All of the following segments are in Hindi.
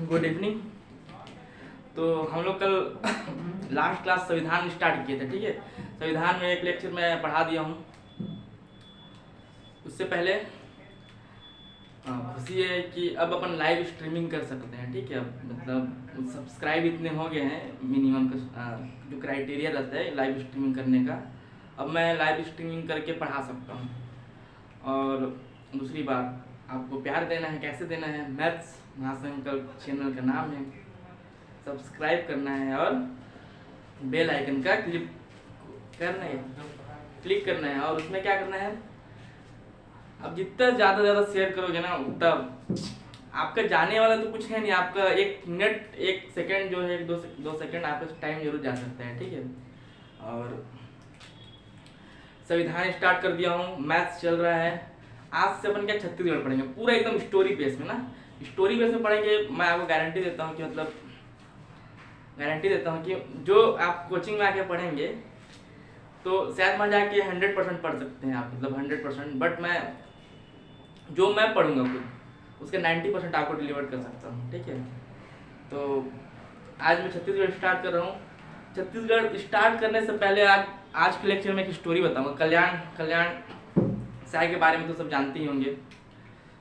Good evening. तो हम लोग कल लास्ट क्लास संविधान स्टार्ट किए थे, ठीक है। संविधान में एक लेक्चर मैं पढ़ा दिया हूँ। उससे पहले खुशी है कि अब अपन लाइव स्ट्रीमिंग कर सकते हैं, ठीक है। अब मतलब सब्सक्राइब इतने हो गए हैं मिनिमम का जो क्राइटेरिया रहता है लाइव स्ट्रीमिंग करने का, अब मैं लाइव स्ट्रीमिंग करके पढ़ा सकता हूँ। और दूसरी बात, आपको प्यार देना है। कैसे देना है? मैथ्स महासंकल्प चैनल का नाम है, सब्सक्राइब करना है और बेल आइकन का क्लिक करना है। और उसमें क्या करना है, अब जितना ज़्यादा शेयर करोगे ना उतना आपका जाने वाला तो कुछ है नहीं। आपका 1 मिनट 1 सेकंड जो है, 2 सेकंड आपका टाइम जरूर जा सकता है, ठीक है। और संविधान स्टार्ट कर दिया हूँ, मैथ्स चल रहा है। आज से अपन क्या छत्तीसगढ़ पढ़ेंगे, पूरा एकदम स्टोरी बेस में ना। स्टोरी बेस में पढ़ेंगे। मैं आपको गारंटी देता हूँ कि जो आप कोचिंग में आके पढ़ेंगे तो शायद वहाँ जाके 100% पढ़ सकते हैं आप, मतलब 100%। बट जो मैं पढ़ूंगा खुद उसके 90% आपको डिलीवर कर सकता हूँ, ठीक है। तो आज मैं छत्तीसगढ़ स्टार्ट कर रहा हूँ। छत्तीसगढ़ स्टार्ट करने से पहले आज के लेक्चर में एक स्टोरी बताऊंगा। कल्याण साय के बारे में तो सब जानते ही होंगे,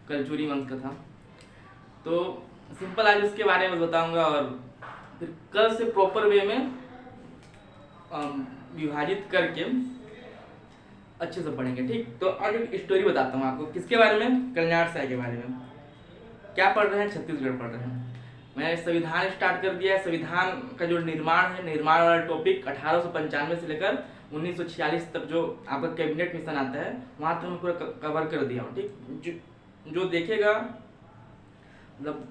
कलचुरी वंश का था। तो सिंपल आज उसके बारे में बताऊंगा और फिर कल से प्रॉपर वे में विभाजित करके अच्छे से पढ़ेंगे, ठीक। तो आज एक स्टोरी बताता हूँ आपको। किसके बारे में? कल्याण साय के बारे में। क्या पढ़ रहे हैं? छत्तीसगढ़ पढ़ रहे हैं। मैंने संविधान स्टार्ट कर दिया है। संविधान का जो निर्माण है, निर्माण वाला टॉपिक 1895 से लेकर 1946 तक जो आपका कैबिनेट मिशन आता है वहाँ तक मैं पूरा कवर कर दिया हूँ, ठीक। जो देखेगा मतलब,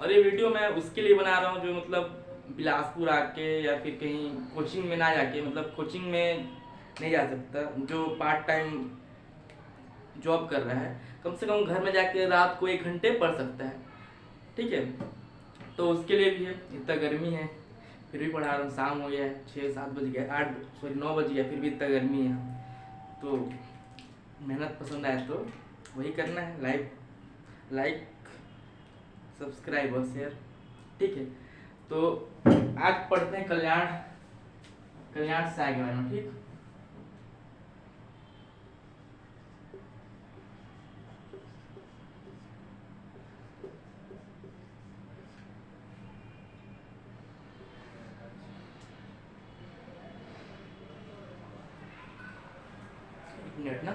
और ये वीडियो मैं उसके लिए बना रहा हूँ जो मतलब बिलासपुर आके या फिर कहीं कोचिंग में ना जाके, मतलब कोचिंग में नहीं जा सकता, जो पार्ट टाइम जॉब कर रहा है, कम से कम घर में जाके रात को 1 घंटे पढ़ सकता है, ठीक है। तो उसके लिए भी है। इतना गर्मी है फिर भी पढ़ा रहा हूँ। शाम हो गया है, 6-7 बज गया, 9 बज गया, फिर भी इतना गर्मी है। तो मेहनत पसंद आए तो वही करना है, लाइक सब्सक्राइब और शेयर, ठीक है। तो आज पढ़ते हैं कल्याण साय के बारे में, ठीक। मिनट ना।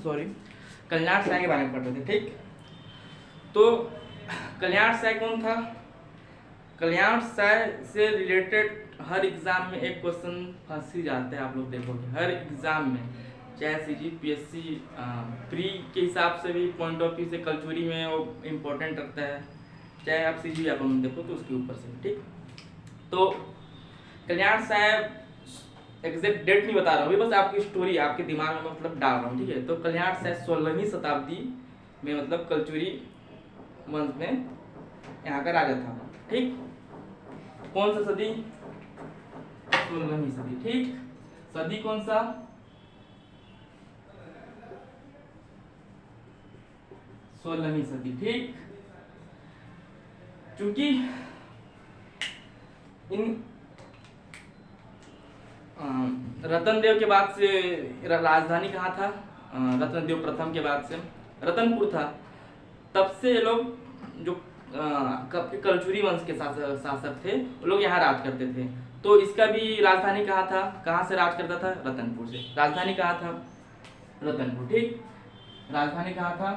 सॉरी, कल्याण साय के बारे में पढ़ रहे थे, ठीक। तो कल्याण साय कौन था? कल्याण साय से रिलेटेड हर एग्जाम में एक क्वेश्चन फंस ही जाता है। आप लोग देखोगे हर एग्जाम में, चाहे सीजी पीएससी प्री के हिसाब से भी पॉइंट ऑफ व्यू से कलचुरी में वो इम्पोर्टेंट रखता है, चाहे आप सीजी व्याकरण देखो तो उसके ऊपर से, ठीक। तो कल्याण साय एग्जैक्ट डेट नहीं बता रहा हूँ, बस आपकी स्टोरी आपके दिमाग में मतलब डाल रहा हूँ, ठीक है। तो कल्याण साय 16वीं शताब्दी में मतलब कलचुरी वंश में यहाँ का राजा था, ठीक। कौन सा सदी? 16वीं सदी, ठीक। सदी कौन सा? 16वीं सदी, ठीक। क्योंकि इन रतन देव के बाद से राजधानी कहाँ था? रतन देव प्रथम के बाद से रतनपुर था। तब से ये लोग जो कलचुरी वंश के शासक थे वो लोग यहाँ राज करते थे। तो इसका भी राजधानी कहाँ था? कहाँ से राज करता था? रतनपुर से। राजधानी कहाँ था? रतनपुर, ठीक। राजधानी कहाँ था?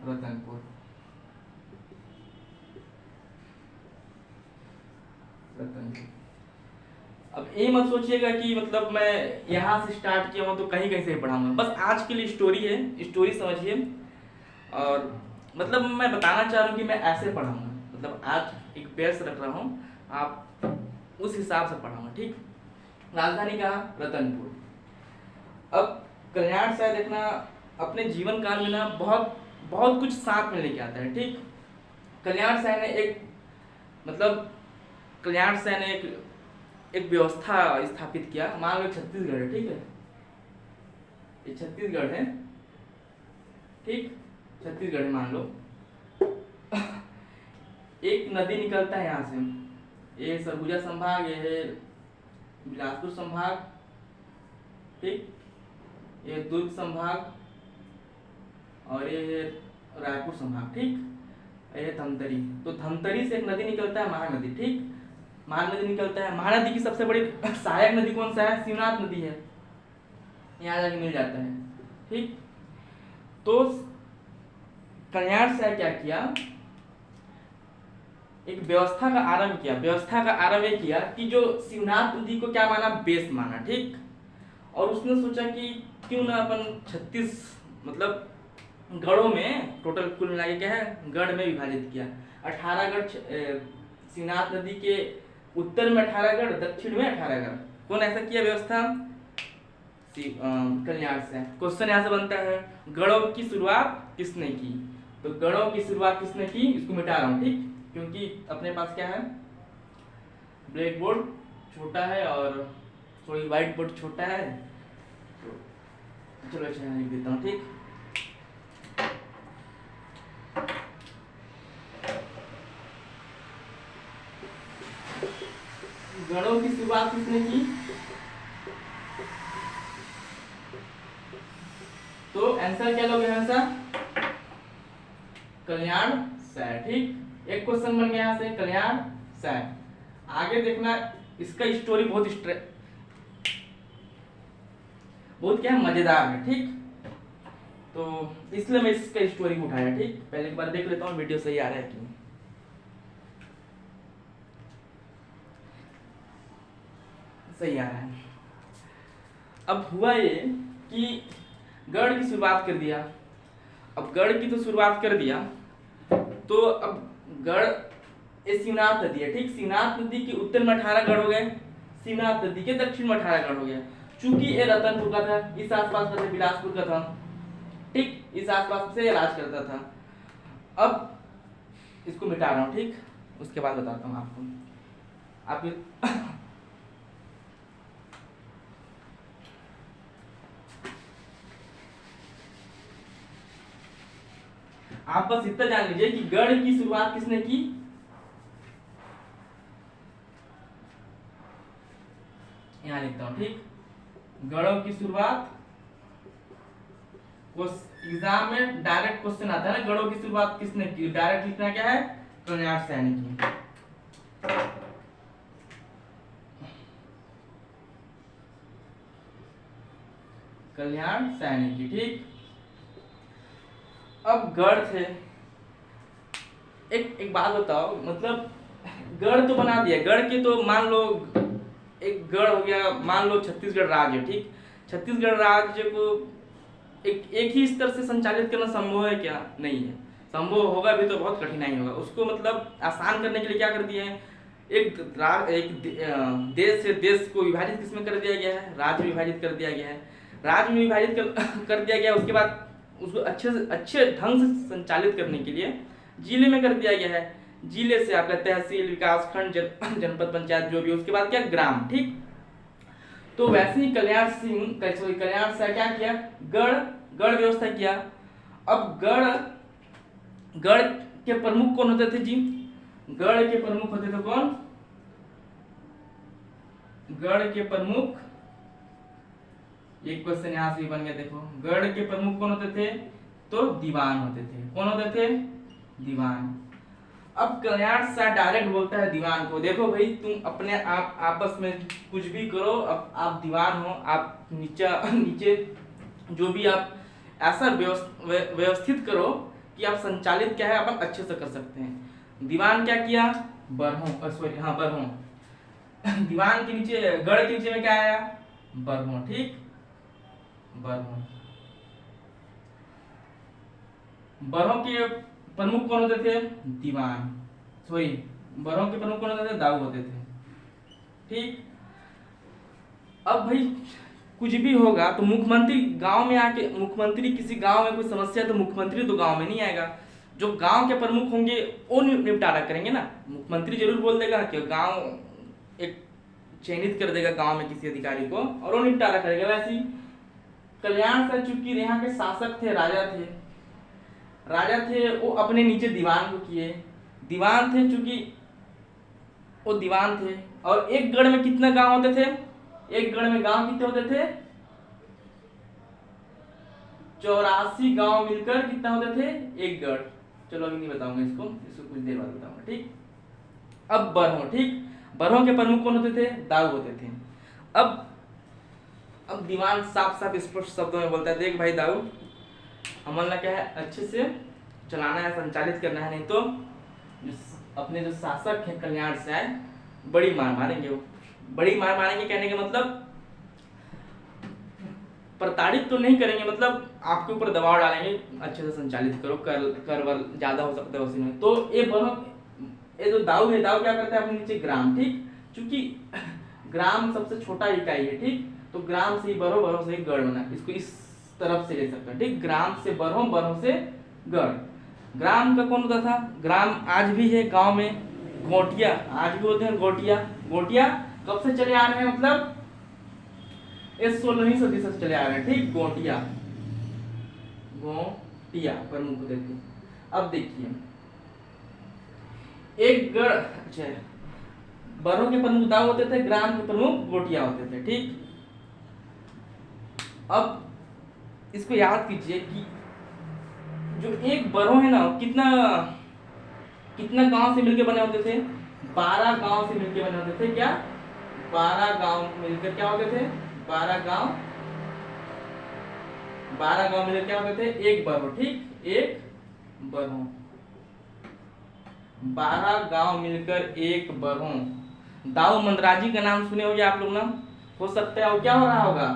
रतनपुर। अब ये मत सोचिएगा कि मतलब मैं यहाँ से स्टार्ट किया हूँ तो कहीं कहीं से ही पढ़ाऊंगा, बस आज के लिए स्टोरी है, स्टोरी समझिए। और मतलब मैं बताना चाह रहा हूँ कि मैं ऐसे पढ़ाऊंगा, मतलब आज एक बेस रख रहा हूँ, आप उस हिसाब से पढ़ाऊंगा, ठीक। राजधानी कहाँ? रतनपुर। अब कल्याण से देखना अपने जीवन काल में ना बहुत बहुत कुछ साथ में लेके आता है, ठीक। कल्याण से ने एक मतलब कल्याण से ने एक व्यवस्था स्थापित किया। मान लो छत्तीसगढ़ है, ठीक है, ये छत्तीसगढ़ है, ठीक, छत्तीसगढ़ है मान लो। एक नदी निकलता है यहाँ से, ये सरगुजा संभाग, ये है बिलासपुर संभाग, ठीक, ये दुर्ग संभाग, और ये है रायपुर संभाग, ठीक, ये धमतरी। तो धमतरी से एक नदी निकलता है, महानदी, ठीक, महानदी निकलता है। महानदी की सबसे बड़ी सहायक नदी कौन सा है? शिवनाथ नदी है, यहाँ जाके मिल जाता है, ठीक। तो कल्याण से क्या किया, एक व्यवस्था का आरंभ किया। व्यवस्था का आरंभ ये किया कि जो शिवनाथ नदी को क्या माना? बेस माना, ठीक। और उसने सोचा कि क्यों ना अपन 36 मतलब गढ़ों में, टोटल कुल मिला के क्या है, गढ़ में विभाजित किया। 18 गढ़ शिवनाथ नदी के उत्तर में 18 गढ़, दक्षिण में 18 गढ़। कौन ऐसा किया व्यवस्था? कल्याण से। क्वेश्चन यहाँ से बनता है, गढ़ों की शुरुआत किसने की? तो गढ़ों की शुरुआत किसने की, इसको मिटा रहा हूँ, ठीक, क्योंकि अपने पास क्या है, ब्लैक बोर्ड छोटा है और थोड़ी व्हाइट बोर्ड छोटा है, तो चलो अच्छा लिख देता हूँ, ठीक। गढ़ों की शुरुआत किसने की? तो आंसर क्या लोगे हमेशा? कल्याण से, ठीक। एक क्वेश्चन बन गया यहाँ से, कल्याण से। आगे देखना, इसका स्टोरी बहुत क्या मजेदार है, ठीक। तो इसलिए मैं इसका स्टोरी को उठाया, ठीक। पहले एक बार देख लेता हूँ वीडियो सही आ रहा है कि नहीं। सही आ रहा है। अब हुआ ये कि गढ़ की शुरुआत कर दिया। अब गढ़ की तो शुरुआत कर दिया, तो अब गढ़ ये शिवनाथ नदी है, ठीक। शिवनाथ नदी के उत्तर में 18 गढ़ हो गए, शिवनाथ नदी के दक्षिण में 18 गढ़ हो गया। चूंकि ये रतनपुर का था, इस आसपास का बिलासपुर का था, ठीक, इस आसपास से राज करता था। अब इसको मिटा रहा हूँ, ठीक, उसके बाद बताता हूँ आपको। आप आप बस इतना जान लीजिए कि गढ़ की शुरुआत किसने की? यहां लिखता हूं, ठीक। गढ़ों की शुरुआत, एग्जाम में डायरेक्ट क्वेश्चन आता है ना, गढ़ों की शुरुआत किसने की? डायरेक्ट लिखना क्या है? कल्याण से ने की। कल्याण से ने की, ठीक। अब गढ़ थे, एक बात बताओ, मतलब गढ़ तो बना दिया, गढ़ के तो मान लो एक गढ़ हो गया, मान लो छत्तीसगढ़ राज्य, ठीक। छत्तीसगढ़ राज्य को एक ही स्तर से संचालित करना संभव है क्या? नहीं है। संभव होगा भी तो बहुत कठिनाई होगा। उसको मतलब आसान करने के लिए क्या कर दिया है, एक देश से देश को विभाजित किसमें कर दिया गया है? राज्य विभाजित कर दिया गया है। राज्य में विभाजित कर दिया गया, उसके बाद उसको अच्छे ढंग से संचालित करने के लिए जिले में कर दिया गया है। जिले से आपका तहसील, विकासखंड, जनपद पंचायत, जो भी, उसके बाद क्या, ग्राम, ठीक। तो वैसे ही कल्याण से क्या किया, गढ़ व्यवस्था किया। अब गढ़ के प्रमुख कौन होते थे जी? गढ़ के प्रमुख होते थे कौन? गढ़ के प्रमुख, एक क्वेश्चन यहां से बन गया, देखो। गढ़ के प्रमुख कौन होते थे? तो दीवान होते थे। कौन होते थे? दीवान। अब कल्याण सा डायरेक्ट बोलता है दीवान को, देखो भाई, तुम अपने आप आपस में कुछ भी करो, अब आप दीवान हो, आप नीचे जो भी आप ऐसा व्यवस्थित करो कि आप संचालित क्या है, अपन अच्छे से कर सकते हैं। दीवान क्या किया? बरहों दीवान के नीचे, गढ़ के नीचे में क्या आया? बरहों। ठीक, बरहों। बरहों के प्रमुख कौन होते थे? दीवान, सॉरी, बरहों के प्रमुख कौन होते थे? दाऊ होते थे। ठीक, अब भाई कुछ भी होगा तो मुख्यमंत्री गांव में आके, मुख्यमंत्री किसी गांव में कोई समस्या तो मुख्यमंत्री तो गांव में नहीं आएगा, जो गांव के प्रमुख होंगे वो निपटारा करेंगे ना। मुख्यमंत्री जरूर बोल देगा कि गांव एक चयनित कर देगा गांव में किसी अधिकारी को और वो निपटारा करेगा। वैसे ही कल्याण से चूंकि यहाँ के शासक थे, राजा थे, वो अपने नीचे दीवान को किए। दीवान थे चूंकि वो दीवान थे, और एक गढ़ में कितने गांव होते थे? एक गढ़ में गांव कितने होते थे? 84 गांव मिलकर कितना होते थे? एक गढ़। चलो अभी नहीं बताऊंगा इसको कुछ देर बाद बताऊंगा। ठीक, अब बरहों। ठीक, बरहों के प्रमुख कौन होते थे? दाऊ होते थे। अब दीवान साफ साफ स्पष्ट शब्दों में बोलता है, देख भाई दाऊ, हमारा क्या है, अच्छे से चलाना है, संचालित करना है, नहीं तो अपने जो शासक है कल्याण से आए, बड़ी मार मारेंगे। वो बड़ी मार मारेंगे कहने का मतलब प्रताड़ित तो नहीं करेंगे, मतलब आपके ऊपर दबाव डालेंगे, अच्छे से संचालित करो, कर वर ज्यादा हो सकता है उसी में। तो ये जो दाऊ है, दाऊ क्या करता है? अपने नीचे ग्राम। ठीक, चूंकि ग्राम सबसे छोटा इकाई है। ठीक, तो ग्राम से ही बरहो, बरहो से ही गढ़ बना, इसको इस तरफ से ले सकते हैं। ठीक, ग्राम से बरहो, बरहो से गढ़। ग्राम का कौन होता था? ग्राम आज भी है गांव में, गोटिया आज भी होते हैं। गोटिया कब से चले आ रहे हैं? मतलब इस 16वीं सदी से चले आ रहे हैं। ठीक, गोटिया प्रमुख होते थे। अब देखिए, एक गढ़, अच्छा, बरहों के प्रमुख दाऊ होते थे, ग्राम के प्रमुख गोटिया होते थे। ठीक, अब इसको याद कीजिए कि जो एक बरहो है ना, कितना गांव से मिलकर बने होते थे? 12 गांव से मिलकर बने होते थे। क्या? 12 गांव मिलकर क्या होते थे? 12 गांव मिलकर क्या होते थे? एक बरहो। ठीक, एक बरहो, 12 गांव मिलकर एक बरहो। दाऊ मंदराजी का नाम सुने होंगे आप लोग ना? हो सकता है वो क्या हो रहा होगा?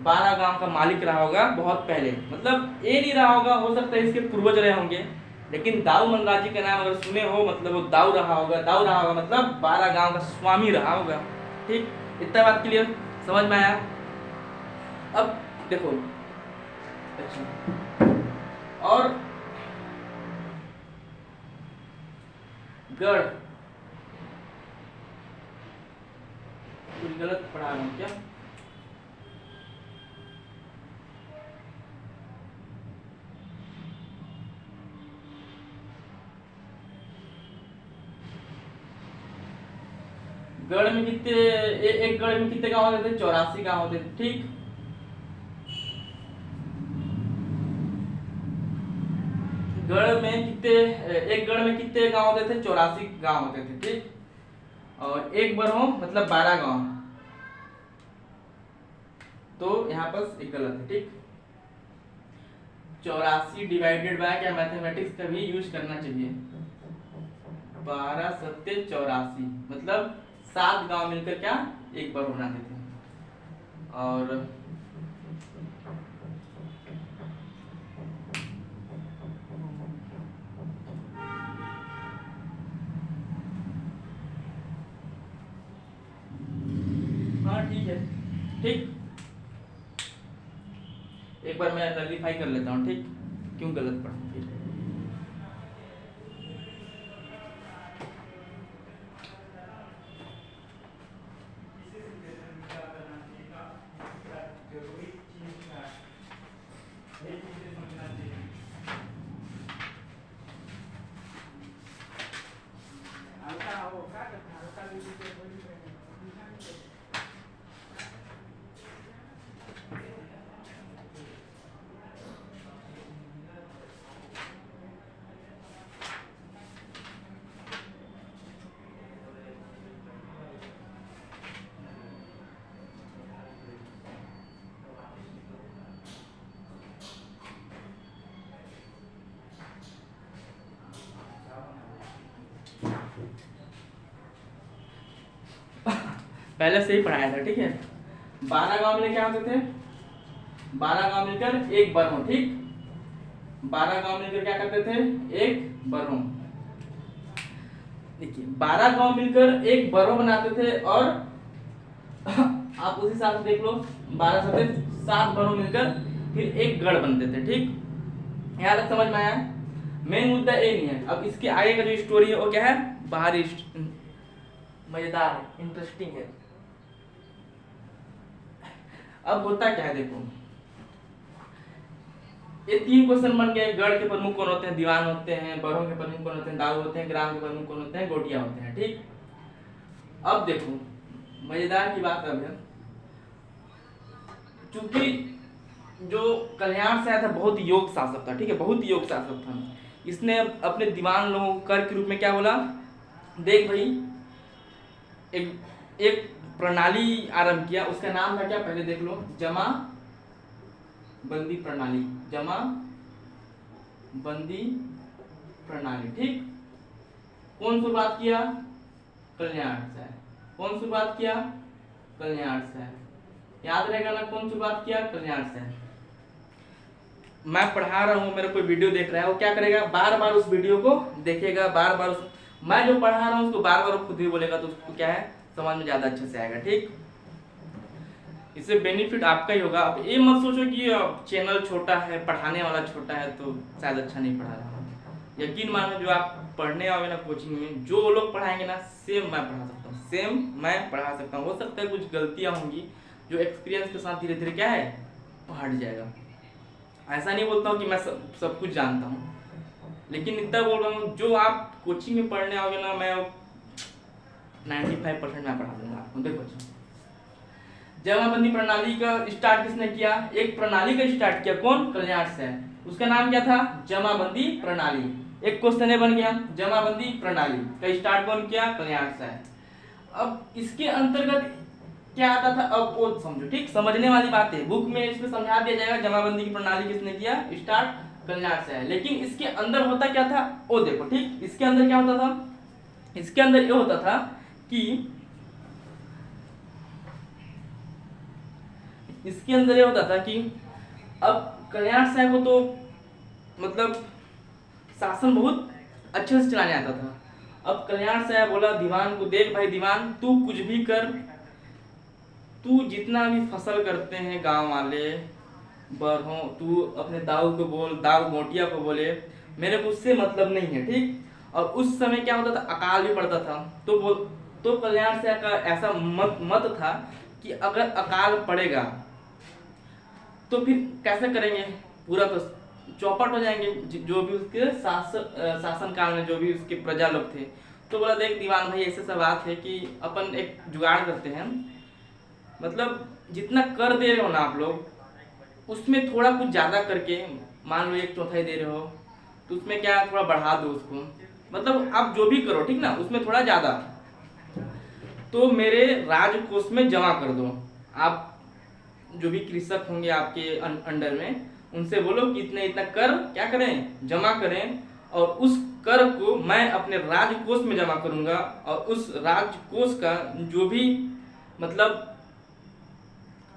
12 गांव का मालिक रहा होगा बहुत पहले, मतलब ये नहीं रहा होगा, हो सकता है इसके पूर्वज रहे होंगे, लेकिन दाऊ मंदराजी का नाम अगर सुने हो मतलब वो दाऊ रहा होगा मतलब 12 गांव का स्वामी रहा होगा। ठीक, इतना बात क्लियर, समझ में आया? अब देखो, अच्छा, और गढ़, कुछ गलत पढ़ा रहा हूँ क्या? गढ़ में कितने, एक गढ़ में कितने गांव होते थे? 84 गांव होते थे। ठीक, एक गढ़ में कितने गांव होते थे? 84 गांव होते थे। ठीक, और एक बरहो मतलब 12 गांव, तो यहाँ पर एक गलत है। ठीक, 84 डिवाइडेड बाय, क्या मैथमेटिक्स का भी यूज करना चाहिए, 12 सत्ते 84, मतलब 7 गांव मिलकर क्या एक बरहो बनाते थे। और हाँ ठीक है, ठीक, एक बार मैं नलिफाई कर लेता हूँ। ठीक, क्यों गलत पढ़ा? पहले से ही पढ़ाया था, ठीक है। 12 गांव मिले क्या होते थे, 12 गांव मिलकर एक बरहो, ठीक। 12 गांव मिलकर क्या करते थे, एक बरहो। देखिए 12 गांव मिलकर एक बरहो बनाते थे, और आप उसी हिसाब से देख लो, 12 सते 7 बरहो मिलकर फिर एक गढ़ बनते थे, ठीक। यहाँ तक समझ में आया। मेन मुद्दा ये नहीं है। अब इसके आगे का जो स्टोरी है वो क्या है, बाहरी मजेदार है, इंटरेस्टिंग है। अब होता क्या है देखो, ये 3 क्वेश्चन बन गए। गढ़ के प्रमुख कौन होते हैं, दीवान होते हैं। बरहों के प्रमुख कौन होते हैं, दाऊ होते हैं। ग्राम के प्रमुख कौन होते हैं, गोटिया होते हैं, ठीक। अब देखो मजेदार की बात अब है, चूंकि जो कल्याण से आया था बहुत योग शासक था, ठीक है, बहुत योग शासक था। इसने अपने दीवान लोगों को कर के रूप में क्या बोला, देख भाई एक एक प्रणाली आरंभ किया। उसका नाम था क्या, पहले देख लो, जमा बंदी प्रणाली, जमा बंदी प्रणाली, ठीक। कौन शुरुआत किया, कल्याण से। कौन शुरुआत किया, कल्याण से। याद रहेगा ना, कौन शुरुआत किया, कल्याण से। मैं पढ़ा रहा हूँ, मेरा कोई वीडियो देख रहा है, वो क्या करेगा, बार बार उस वीडियो को देखेगा, बार बार मैं जो पढ़ा रहा हूँ उसको बार बार खुद ही बोलेगा, तो उसको क्या है, समझ में ज्यादा अच्छे से आएगा, ठीक। इससे बेनिफिट आपका ही होगा। अब ये मत सोचो कि चैनल छोटा है, पढ़ाने वाला छोटा है तो शायद अच्छा नहीं पढ़ा रहा हूँ। यकीन मानो जो आप पढ़ने आओगे ना कोचिंग में, जो वो लोग पढ़ाएंगे ना सेम मैं पढ़ा सकता हूँ, सेम मैं पढ़ा सकता हूँ। हो सकता है कुछ गलतियाँ होंगी जो एक्सपीरियंस के साथ धीरे धीरे क्या है, हट जाएगा। ऐसा नहीं बोलता हूँ कि मैं सब कुछ जानता हूँ, लेकिन इतना बोल रहा हूँ जो आप कोचिंग में पढ़ने आओगे ना, मैं 95% मैं पढ़ा दूंगा आपको। देखो जमाबंदी प्रणाली का स्टार्ट किसने किया, एक प्रणाली का स्टार्ट किया, कौन, कल्याण से। उसका नाम क्या था, जमाबंदी प्रणाली। एक क्वेश्चन है बन गया, जमाबंदी प्रणाली का स्टार्ट कौन किया, कल्याण से। अब इसके अंतर्गत क्या आता था, अब वो समझो, ठीक, समझने वाली बात है, बुक में इसमें समझा दिया जाएगा जमाबंदी की प्रणाली किसने किया, स्टार्ट कल्याण से है। लेकिन इसके अंदर होता क्या था वो देखो, ठीक। इसके अंदर क्या होता था, इसके अंदर ये होता था कि इसके अंदर ये होता था कि अब कल्याण साहब को तो मतलब शासन बहुत अच्छे से चलाने आता था। अब कल्याण साहब बोला दीवान को, देख भाई दीवान, तू कुछ भी कर, तू जितना भी फसल करते हैं गांव वाले बरहों, तू अपने दाऊ को बोल, दाऊ गोटिया को बोले, मेरे को उससे मतलब नहीं है, ठीक। और उस समय क्या होता था, अकाल भी पड़ता था, तो कल्याण साहब का ऐसा मत था कि अगर अकाल पड़ेगा तो फिर कैसे करेंगे, पूरा तो चौपट हो जाएंगे जो भी उसके शासन काल में जो भी उसके प्रजा लोग थे। तो बोला देख दीवान भाई, ऐसे सब बात है कि अपन एक जुगाड़ करते हैं, मतलब जितना कर दे रहे हो ना आप लोग, उसमें थोड़ा कुछ ज्यादा करके, मान लो 1/4 दे रहे हो तो उसमें क्या थोड़ा बढ़ा दो उसको, मतलब आप जो भी करो, ठीक ना, उसमें थोड़ा ज्यादा, तो मेरे राजकोष में जमा कर दो। आप जो भी कृषक होंगे आपके अंडर में, उनसे बोलो कि इतना इतना कर क्या करें, जमा करें, और उस कर को मैं अपने राजकोष में जमा करूंगा, और उस राजकोष का जो भी मतलब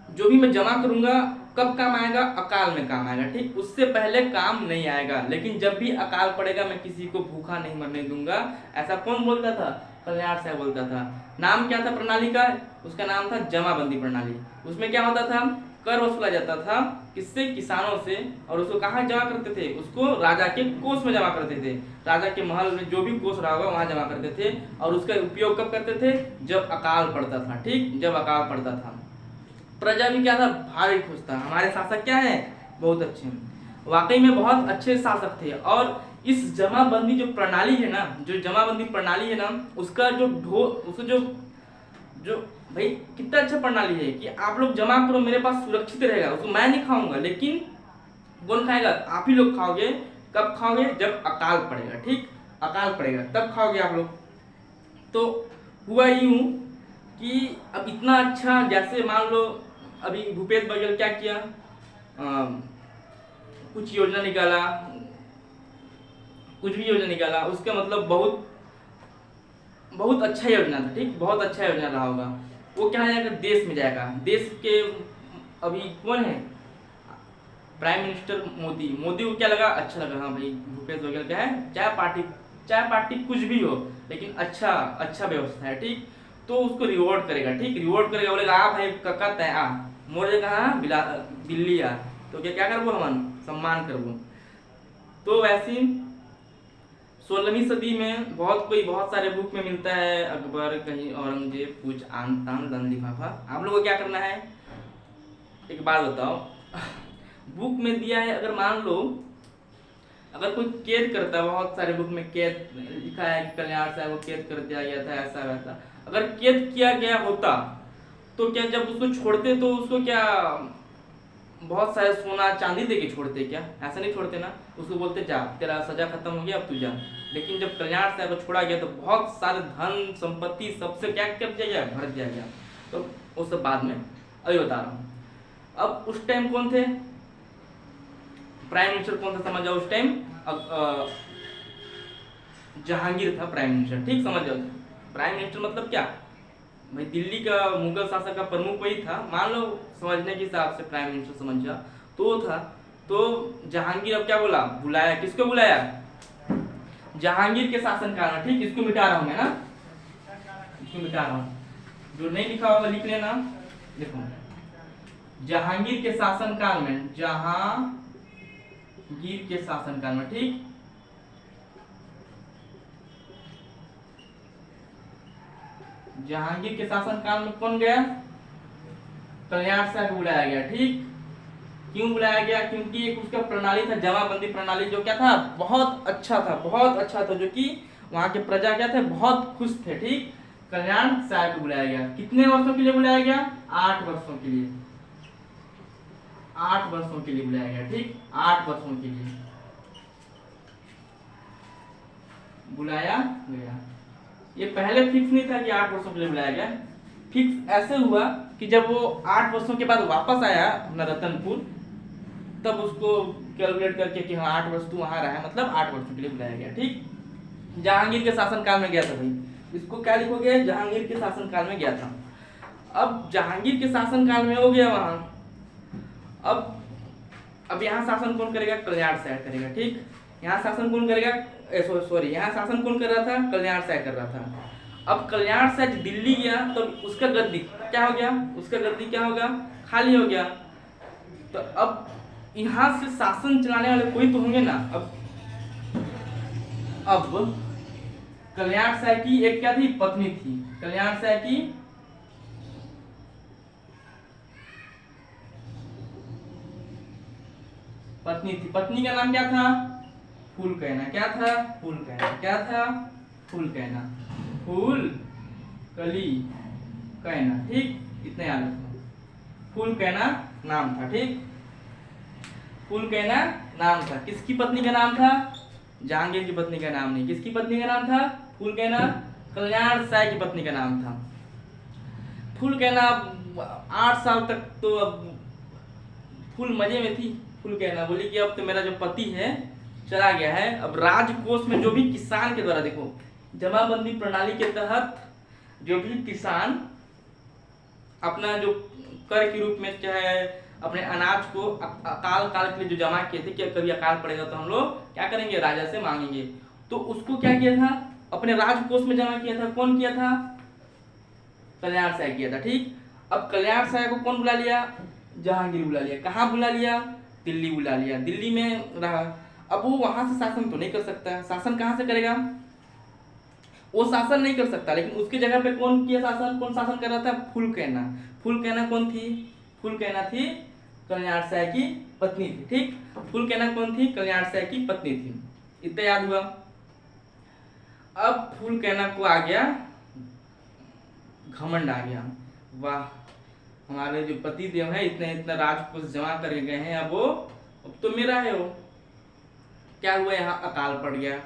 जो भी मैं जमा करूंगा कब काम आएगा, अकाल में काम आएगा, ठीक। उससे पहले काम नहीं आएगा, लेकिन जब भी अकाल पड़ेगा मैं किसी को भूखा नहीं मरने दूंगा। ऐसा कौन बोलता था, कल्याण साहब बोलता था। नाम क्या था प्रणाली का, उसका नाम था जमाबंदी प्रणाली। उसमें क्या होता था, कर वसूला जाता था किससे, किसानों से, और उसको कहाँ जमा करते थे, उसको राजा के कोष में जमा करते थे। राजा के महल में जो भी कोष रहा होगा वहां जमा करते थे, और उसका उपयोग कब करते थे, जब अकाल पड़ता था, ठीक, जब अकाल पड़ता था। प्रजा भी क्या था, भारी खुश था, हमारे शासक क्या है, बहुत अच्छे हैं, वाकई में बहुत अच्छे शासक थे। और इस जमाबंदी जो प्रणाली है ना, जो जमाबंदी प्रणाली है ना, उसका जो उसको जो भाई कितना अच्छा प्रणाली है कि आप लोग जमा करो, मेरे पास सुरक्षित रहेगा, उसको मैं नहीं खाऊंगा, लेकिन कौन खाएगा, आप ही लोग खाओगे। कब खाओगे, जब अकाल पड़ेगा, ठीक, अकाल पड़ेगा तब खाओगे आप लोग। तो हुआ यूं कि अब इतना अच्छा, जैसे मान लो अभी भूपेश बघेल क्या किया, कुछ योजना निकाला, कुछ भी योजना निकाला, उसका मतलब बहुत अच्छा योजना था, ठीक, बहुत अच्छा योजना रहा होगा। वो क्या जाएगा, देश में जाएगा। देश के अभी कौन है प्राइम मिनिस्टर, मोदी। मोदी को क्या लगा, अच्छा लगा, हाँ भाई भूपेश बघेल क्या है, चाय पार्टी कुछ भी हो लेकिन अच्छा व्यवस्था है, ठीक। तो उसको रिवॉर्ड करेगा, ठीक, रिवॉर्ड करेगा, बोलेगा आ भाई कक्का तय आ मोर जगह दिल्ली आ, तो क्या करबो हम सम्मान करबो। तो वैसे 16वीं सदी में बहुत सारे बुक में मिलता है, अकबर, कहीं औरंगजेब, कुछ आन तान लन लिफाफा। आप लोगों को क्या करना है, एक बात बताओ, बुक में दिया है, अगर मान लो अगर कोई कैद करता है, बहुत सारे बुक में कैद लिखा है कि कल्याण साहब को कैद कर दिया गया था, ऐसा वैसा, अगर कैद किया गया होता तो क्या जब उसको छोड़ते तो उसको क्या बहुत सारे सोना चांदी दे के छोड़ते, क्या ऐसा नहीं छोड़ते ना, उसको बोलते जा तेरा सजा खत्म हो गया अब तू जा। लेकिन जब कल्याण साहब को छोड़ा गया तो बहुत सारे धन संपत्ति सबसे क्या कर दिया गया, भर दिया गया। तो वो सब बाद में अभी बता रहा हूँ। अब उस टाइम कौन थे प्राइम मिनिस्टर, कौन था समझ जाओ उस टाइम, जहांगीर था प्राइम मिनिस्टर, ठीक, समझ जाओ। प्राइम मिनिस्टर मतलब क्या भाई, दिल्ली का मुगल शासक का प्रमुख वही था, मान लो समझने के हिसाब से प्राइम मिनिस्टर समझ जा तो था। तो जहांगीर अब क्या बोला, बुलाया, किसको बुलाया, जहांगीर के शासनकाल में, ठीक। इसको मिटा रहा हूं मैं ना, इसको मिटा रहा हूं, जो नहीं लिखा होगा लिख लेना। देखो जहांगीर के शासनकाल में, जहांगीर के शासनकाल में, ठीक, जहांगीर के शासनकाल में कौन गया, कल्याण शाह को बुलाया गया, ठीक। क्यों बुलाया गया, क्योंकि एक उसका प्रणाली था, जमाबंदी प्रणाली, जो क्या था बहुत अच्छा था, जो कि वहां के प्रजा क्या थे, बहुत खुश थे, ठीक। कल्याण शाह को बुलाया गया, कितने वर्षों के लिए बुलाया गया, 8 वर्षों के लिए, 8 वर्षों के लिए बुलाया गया, ठीक, 8 वर्षों के लिए बुलाया गया। ये पहले फिक्स नहीं था कि 8 वर्षों के लिए बुलाया गया, फिक्स ऐसे हुआ कि जब वो 8 वर्षों के बाद वापस आया अपना रतनपुर, तब उसको कैलकुलेट करके कि हाँ 8 वर्ष तू वहां रहा है, मतलब 8 वर्षों के लिए बुलाया गया, ठीक। जहांगीर के शासनकाल में गया था भाई, इसको क्या लिखोगे, जहांगीर के शासनकाल में गया था। अब जहांगीर के शासनकाल में हो गया वहां, अब यहाँ शासन कौन करेगा, कल्याण शाह करेगा, ठीक। यहाँ शासन कौन करेगा, सॉरी यहाँ शासन कौन कर रहा था, कल्याण शाह कर रहा था। अब कल्याण शाह दिल्ली गया तो उसका गद्दी क्या हो गया, उसका गद्दी क्या होगा, खाली हो गया। तो अब यहाँ से शासन चलाने वाले कोई तो होंगे ना। अब कल्याण शाह की एक क्या थी, पत्नी थी, कल्याण शाह की पत्नी थी, पत्नी का नाम क्या था, फूलकैना, क्या था, फूलकैना, क्या था, फूलकैना, फूल कली कैना, ठीक, इतने याद रखना, फूलकैना नाम था, ठीक, फूलकैना नाम था। किसकी पत्नी का नाम था, जहांगीर की पत्नी का नाम नहीं, किसकी पत्नी का नाम था, फूलकैना, कल्याण शाह की पत्नी का नाम था। फूलकैना 8 साल तक तो अब फुल मजे में थी। फूलकैना बोली कि अब तो मेरा जो पति है चला गया है, अब राजकोष में जो भी किसान के द्वारा, देखो जमाबंदी प्रणाली के तहत जो भी किसान अपना जो कर के रूप में चाहे अपने अनाज को अकाल काल के लिए जो जमा किए थे कि कभी अकाल पड़ेगा तो हम लोग क्या करेंगे, राजा से मांगेंगे, तो उसको क्या किया था, अपने राजकोष में जमा किया था। कौन किया था, कल्याण शाह किया था, ठीक। अब कल्याण शाह को कौन बुला लिया, जहांगीर बुला लिया। कहाँ बुला लिया, दिल्ली बुला लिया, दिल्ली में रहा। अब वो वहां से शासन तो नहीं कर सकता, शासन कहाँ से करेगा, वो शासन नहीं कर सकता, लेकिन उसकी जगह पे कौन किया शासन, कौन शासन कर रहा था, फूलकैना। फूलकैना कौन थी, फूलकैना थी कल्याण शाह की पत्नी थी, ठीक। फूलकैना कौन थी, कल्याण शाह की पत्नी थी, इतना याद हुआ। अब फूलकैना को आ गया घमंड, आ गया, वाह हमारे जो पति देव है इतने इतना राजकोष जमा करके गए हैं, अब तो मेरा है वो। क्या हुआ, यहाँ अकाल पड़ गया,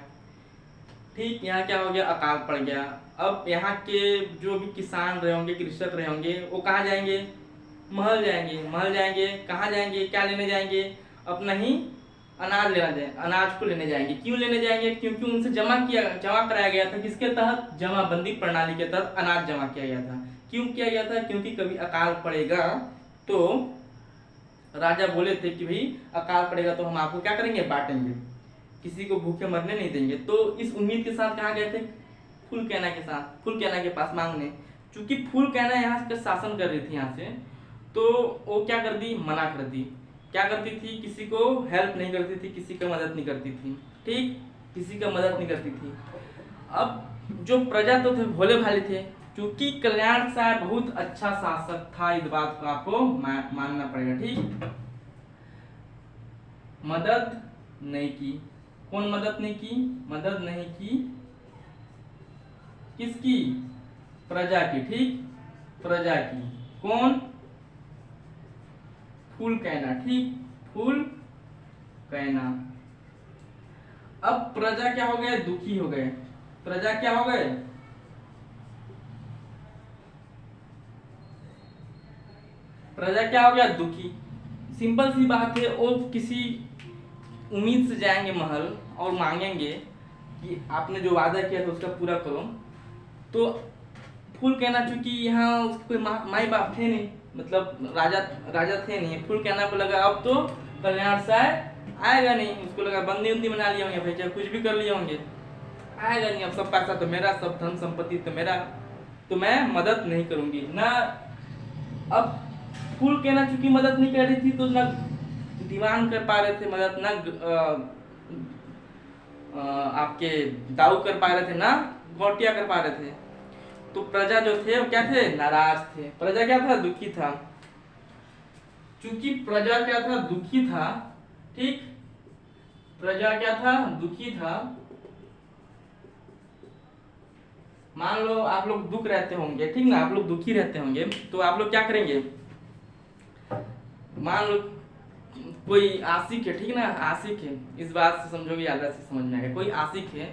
ठीक, यहाँ क्या हो गया, अकाल पड़ गया। अब यहाँ के जो भी किसान रहे होंगे, कृषक रहे होंगे, वो कहाँ जाएंगे, महल जाएंगे, महल जाएंगे, कहाँ जाएंगे, क्या लेने जाएंगे, अपना ही अनाज लेना जाए, अनाज को लेने जाएंगे। क्यों लेने जाएंगे, क्योंकि उनसे जमा कराया गया था, किसके तहत, जमाबंदी प्रणाली के तहत अनाज जमा किया गया था। क्यों किया गया था? क्योंकि कभी अकाल पड़ेगा तो राजा बोले थे कि भाई अकाल पड़ेगा तो हम आपको क्या करेंगे, बांटेंगे, किसी को भूखे मरने नहीं देंगे। तो इस उम्मीद के साथ कहाँ गए थे? फुलकैना के साथ, फुलकैना के पास मांगने। चूंकि फुलकैना यहाँ से शासन कर रही थी यहाँ से, तो वो क्या कर दी, मना कर दी। क्या करती थी? किसी को हेल्प नहीं करती थी, किसी का मदद नहीं करती थी, ठीक, किसी का मदद नहीं करती थी। अब जो प्रजा तो थे भोले भाले थे, क्योंकि कल्याण साहब बहुत अच्छा शासक था, इस बात को आपको मानना पड़ेगा, ठीक। मदद नहीं की, कौन मदद नहीं की? मदद नहीं की किसकी? प्रजा की, ठीक, प्रजा की। कौन? फुलकैना, ठीक, फुलकैना। अब प्रजा क्या हो गए? दुखी हो गए। प्रजा क्या हो गए? प्रजा क्या हो गया? दुखी। सिंपल सी बात है, वो किसी उम्मीद से जाएंगे महल और मांगेंगे कि आपने जो वादा किया था उसका पूरा करो। तो फुलकैना चूंकि यहाँ उसके कोई माई बाप थे नहीं, मतलब राजा थे नहीं, फुलकैना को लगा अब तो कल्याण साहब आएगा नहीं, उसको लगा बंदी उंदी बना लिए होंगे भाई, चाहे कुछ भी कर लिए होंगे, आएगा नहीं, अब सब पैसा तो मेरा, सब धन संपत्ति तो मेरा, तो मैं मदद नहीं करूंगी ना। अब फुलकैना चूंकि मदद नहीं कर रही थी तो ना दीवान कर पा रहे थे मदद, ना आपके दाऊ कर पा रहे थे, ना गौटिया कर पा रहे थे। तो प्रजा जो थे वो क्या थे? नाराज थे। प्रजा क्या था? दुखी था। चूंकि प्रजा क्या था? दुखी था, ठीक, प्रजा क्या था? दुखी था। मान लो आप लोग दुख रहते होंगे, ठीक ना, आप लोग दुखी रहते होंगे, तो आप लोग क्या करेंगे? मान लो कोई आशिक है, ठीक ना, आशिक है, इस बात से समझोगे, याद से समझ में आएगा। कोई आशिक है,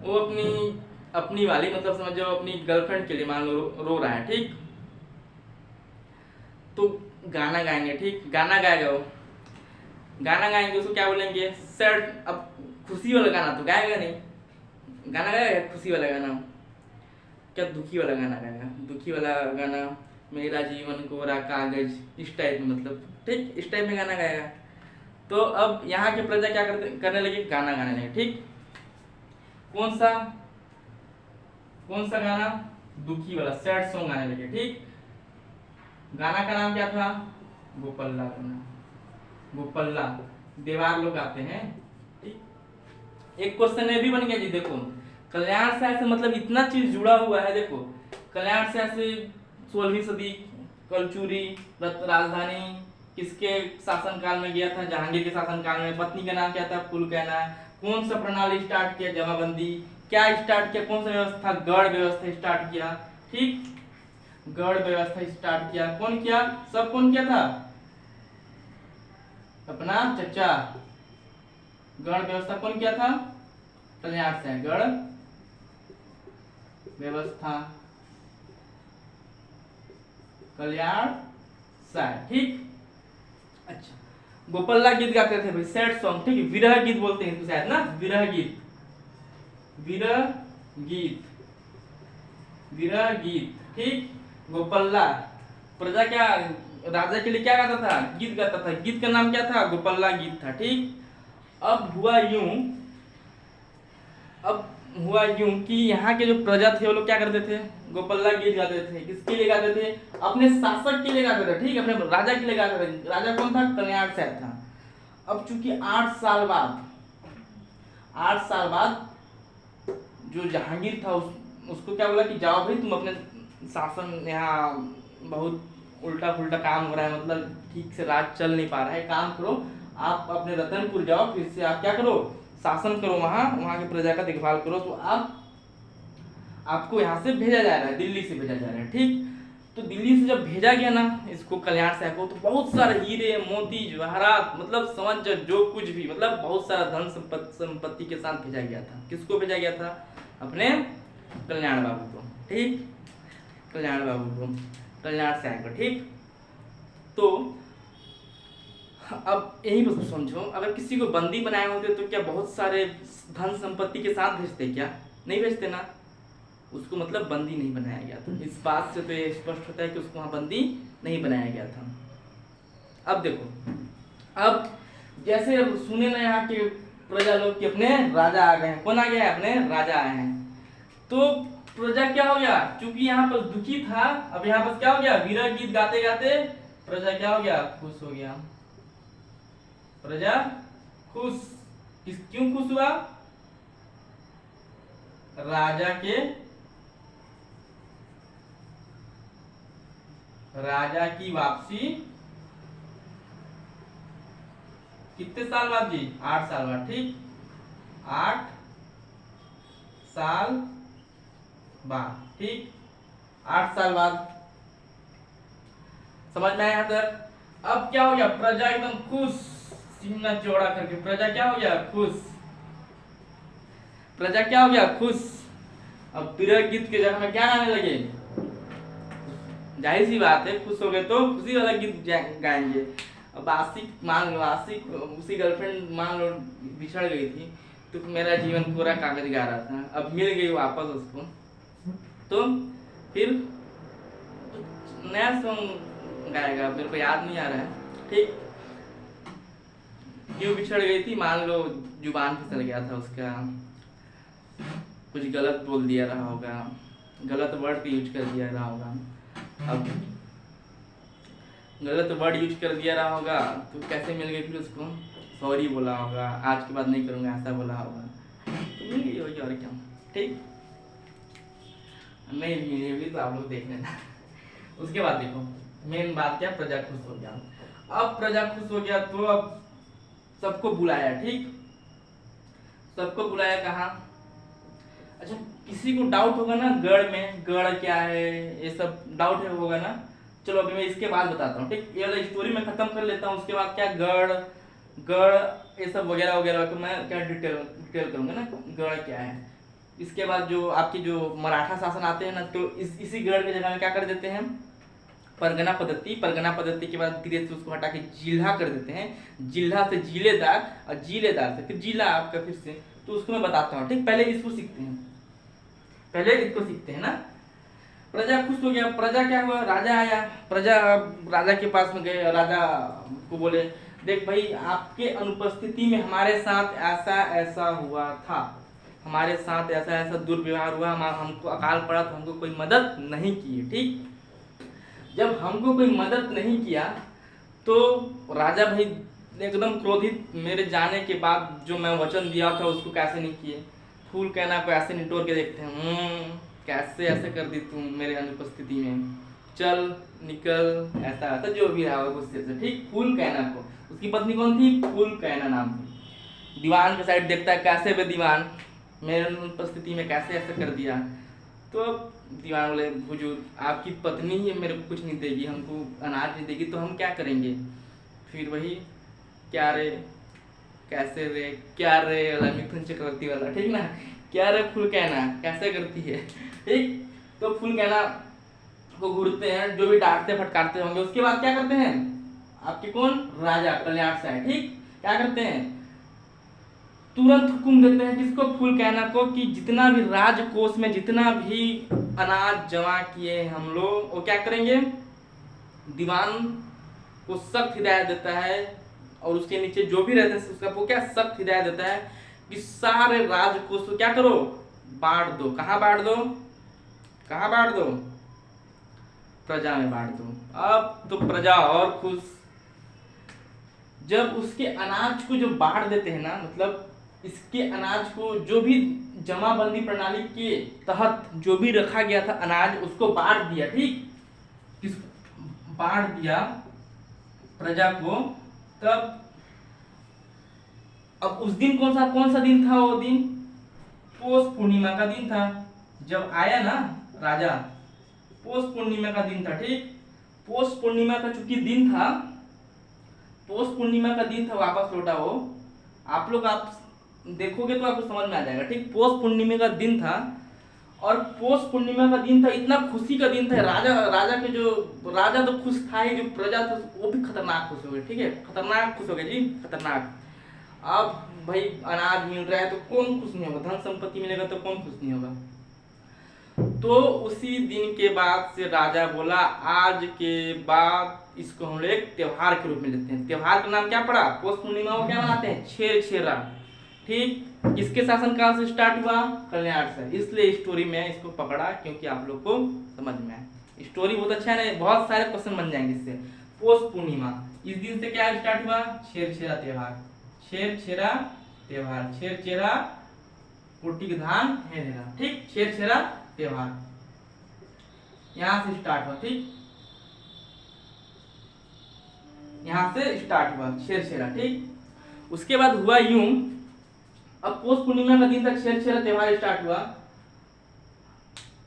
वो अपनी वाली, मतलब समझो अपनी गर्लफ्रेंड के लिए मान लो रो रहा है, ठीक, तो गाना गाएंगे, ठीक, गाना गाएगा वो, गाना गाएंगे, उसको क्या बोलेंगे? सैड। अब खुशी वाला गाना तो गाएगा नहीं, गाना गाएगा खुशी वाला गाना, क्या दुखी वाला गाना गाएगा? दुखी वाला गाना, मेरा जीवन कोरा कागज, इस टाइप में, मतलब ठीक, इस टाइप में गाना गाएगा। तो अब यहाँ के प्रजा क्या करने लगे? गाना गाने लगे, ठीक। कौन सा गाना? दुखी वाला, सैड सॉन्ग गाने लगे, ठीक। गाना का नाम क्या था? गोपल्ला गाना, गोपल्ला, देवार लोग गाते हैं, ठीक। एक क्वेश्चन ये भी बन गया जी, देखो कल्याण से मतलब इतना चीज जुड़ा हुआ है, देखो कल्याण से 16वीं सदी, कलचुरी राजधानी किसके शासनकाल में गया था? जहांगीर के शासनकाल में। पत्नी का नाम क्या था? फुलकैना। कौन सा प्रणाली स्टार्ट किया? जमाबंदी। क्या स्टार्ट किया? कौन सा व्यवस्था? गढ़ व्यवस्था स्टार्ट किया, ठीक, गढ़ व्यवस्था स्टार्ट किया। कौन किया? सब कौन किया था? अपना चचा। गढ़ व्यवस्था कौन किया था? कल्याण से। गढ़ व्यवस्था कल्याण साय, ठीक। अच्छा, गोपल्ला गीत गाते थे भाई, सैड सॉन्ग, ठीक, विरह गीत बोलते हैं तो शायद ना, विरह गीत, विरह गीत, विरह गीत, ठीक। गोपल्ला प्रजा क्या राजा के लिए क्या गाता था? गीत गाता था। गीत का नाम क्या था? गोपल्ला गीत था, ठीक। अब हुआ यूं कि यहाँ के जो प्रजा थे वो लोग क्या करते थे? गोपल्ला गीत गाते थे। किसके लिए गाते थे? अपने शासक के लिए गाते थे, ठीक, अपने राजा के लिए गाते थे। राजा कौन था? कल्याण साहब था। अब चूंकि 8 साल बाद जो जहांगीर था उसको क्या बोला कि जाओ भाई, तुम अपने शासन, यहाँ बहुत उल्टा पुल्टा काम हो रहा है, मतलब ठीक से राज चल नहीं पा रहा है, काम करो, आप अपने रतनपुर जाओ, फिर से आप क्या करो? शासन करो, वहाँ के प्रजा का देखभाल करो। तो आपको यहाँ से भेजा जा रहा है, दिल्ली से भेजा जा रहा है, ठीक। तो दिल्ली से जब भेजा गया ना इसको, कल्याण साहब को, तो बहुत सारे हीरे मोती जवाहरात, मतलब समझ जो कुछ भी, मतलब बहुत सारा धन संपत्ति के साथ भेजा गया था। किसको भेजा गया था? अपने कल्याण बाबू को, ठीक, कल्याण बाबू को, कल्याण साहब को, ठीक। तो अब यही बस समझो, अगर किसी को बंदी बनाए होते तो क्या बहुत सारे धन संपत्ति के साथ भेजते? क्या नहीं भेजते ना, उसको मतलब बंदी नहीं बनाया गया था। इस बात से तो ये स्पष्ट होता है कि उसको वहाँ बंदी नहीं बनाया गया था। अब देखो, अब जैसे अब सुने ना यहाँ के प्रजा लोग कि अपने राजा आ गए हैं। कौन आ गया है? अपने राजा आए हैं। तो प्रजा क्या हो गया, चूंकि यहाँ पर दुखी था, अब यहाँ पर क्या हो गया, वीरा गीत गाते गाते प्रजा क्या हो गया, खुश हो गया। प्रजा खुश, क्यों खुश हुआ? राजा की वापसी कितने साल बाद जी? 8 साल बाद। ठीक, 8 साल बाद। ठीक, 8 साल बाद। समझ में आया यहाँ तक? अब क्या हो गया, प्रजा एकदम खुश, सीना चौड़ा करके प्रजा क्या हो गया, खुश। प्रजा क्या हो गया, खुश। अब विरह गीत के जगह में क्या गाने लगे? जाहिर सी बात है, खुश हो गए तो खुशी वाला गीत गाएंगे। अब आशिक मान लो, आशिक उसी गर्लफ्रेंड मान लो बिछड़ गई थी, तो मेरा जीवन पूरा कागज गा रहा था, अब मिल गई वापस उसको, तो फिर नया सॉन्ग गाएगा, मेरे को याद नहीं आ रहा है। ठीक, क्यों बिछड़ गई थी? मान लो जुबान फिसल गया था उसका, कुछ गलत बोल दिया रहा होगा, गलत वर्ड यूज कर दिया रहा होगा। अब गलत वर्ड यूज कर दिया रहा होगा तो कैसे मिल गई? फिर उसको सॉरी बोला होगा, आज के बाद नहीं करूँगा ऐसा बोला होगा, तो मिल गई होगी, और क्या। ठीक, नहीं मिली होगी तो आप लोग देख लेना। उसके बाद देखो, मेन बात क्या, प्रजा खुश हो गया। अब प्रजा खुश हो गया तो अब सबको बुलाया। ठीक, सबको बुलाया कहाँ? अच्छा, किसी को डाउट होगा ना गढ़ में, गढ़ क्या है, ये सब डाउट है होगा ना। चलो अभी मैं इसके बाद बताता हूँ। ठीक, ये वाला स्टोरी मैं खत्म कर लेता हूँ, उसके बाद क्या गढ़ गढ़ ये सब वगैरह वगैरह तो मैं क्या डिटेल करूंगा ना, गढ़ क्या है। इसके बाद जो आपकी जो मराठा शासन आते हैं ना, तो इसी गढ़ के जगह में क्या कर देते हैं, परगना पद्धति। परगना पद्धति के बाद धीरे से उसको हटा के जिला कर देते हैं, जिला से जिलेदार, और जिलेदार से फिर जिला आपका फिर से। तो उसको मैं बताता हूँ। ठीक, पहले इसको सीखते हैं, पहले इसको सीखते हैं ना। प्रजा खुश हो गया, प्रजा क्या हुआ, राजा आया, प्रजा राजा के पास में गए, राजा को बोले देख भाई, आपके अनुपस्थिति में हमारे साथ ऐसा ऐसा हुआ था, हमारे साथ ऐसा ऐसा दुर्व्यवहार हुआ, हमको अकाल पड़ा तो हमको कोई मदद नहीं की। ठीक, जब हमको कोई मदद नहीं किया तो राजा भाई एकदम क्रोधित, मेरे जाने के बाद जो मैं वचन दिया था उसको कैसे नहीं किए। फूल कहना को ऐसे निटोर के देखते हैं, कैसे ऐसे कर दी तुम मेरे अनुपस्थिति में, चल निकल, ऐसा ऐसा जो भी रहा गुस्से से। ठीक, फूल कहना को, उसकी पत्नी कौन थी, फूल कहना नाम थी। दीवान के साइड देखता है, कैसे बे दीवान, मेरे अनुपस्थिति में कैसे ऐसा कर दिया। तो दीवान बोले, हुजूर आपकी पत्नी ही मेरे को कुछ नहीं देगी, हमको अनाज नहीं देगी, तो हम क्या करेंगे। फिर वही क्या रे कैसे रे क्या रे वाला मिथुन चक्रवर्ती वाला, ठीक ना, क्या रे फूल कहना कैसे करती है। ठीक, तो फूल कहना को घूरते हैं, जो भी डांटते फटकारते होंगे। उसके बाद क्या करते हैं, आपके कौन, राजा कल्याण साहब। ठीक, क्या करते हैं, तुरंत हुक्म देते हैं किसको, फूल कहना को, कि जितना भी राजकोष में जितना भी अनाज जमा किए हम लोग, वो क्या करेंगे, दीवान को सख्त हिदायत देता है, और उसके नीचे जो भी रहते हैं उसका वो क्या सख्त हिदायत देता है कि सारे राजकोष को क्या करो, बांट दो। कहाँ बांट दो, कहाँ बांट दो, प्रजा में बांट दो। अब तो प्रजा और खुश, जब उसके अनाज को जो बांट देते हैं ना, मतलब इसके अनाज को जो भी जमाबंदी प्रणाली के तहत जो भी रखा गया था अनाज, उसको बांट दिया। ठीक, किस बांट दिया प्रजा को। तब अब उस दिन कौन सा दिन था, वो दिन पौष पूर्णिमा का दिन था। जब आया ना राजा, पौष पूर्णिमा का दिन था। ठीक, पौष पूर्णिमा का चूंकि दिन था, पौष पूर्णिमा का दिन था, वापस लौटा वो। आप लोग आप देखोगे तो आपको समझ में आ जाएगा। ठीक, पौष पूर्णिमा का दिन था, और पौष पूर्णिमा का दिन था, इतना खुशी का दिन था। राजा के जो राजा तो खुश था ही, जो प्रजा था वो भी खतरनाक खुश हो गए। ठीक है, खतरनाक खुश हो गए जी, खतरनाक। अब भाई अनाज मिल रहा है तो कौन खुश नहीं होगा, धन संपत्ति मिलेगा तो कौन खुश नहीं होगा। तो उसी दिन के बाद से राजा बोला आज के बाद इसको हम लोग एक त्योहार के रूप में लेते हैं। त्योहार का नाम क्या पड़ा? पौष पूर्णिमा को क्या मनाते हैं? छेरछेरा। ठीक, किसके शासनकाल से स्टार्ट हुआ? कल्याण से। इसलिए स्टोरी में इसको पकड़ा क्योंकि आप लोग को समझ में आए। स्टोरी बहुत अच्छा है ना, बहुत सारे क्वेश्चन बन जाएंगे इससे। पौष पूर्णिमा, इस दिन से क्या स्टार्ट हुआ? छेरछेरा त्योहार। छेरछेरा त्योहार, छेरछेरा कोटि के धान है देना। ठीक, छेरछेरा त्योहार यहां से स्टार्ट हुआ। ठीक, यहां से स्टार्ट हुआ छेरछेरा। ठीक, उसके बाद हुआ यूं, अब पौष पूर्णिमा का दिन तक छेरछेरा त्योहार स्टार्ट हुआ।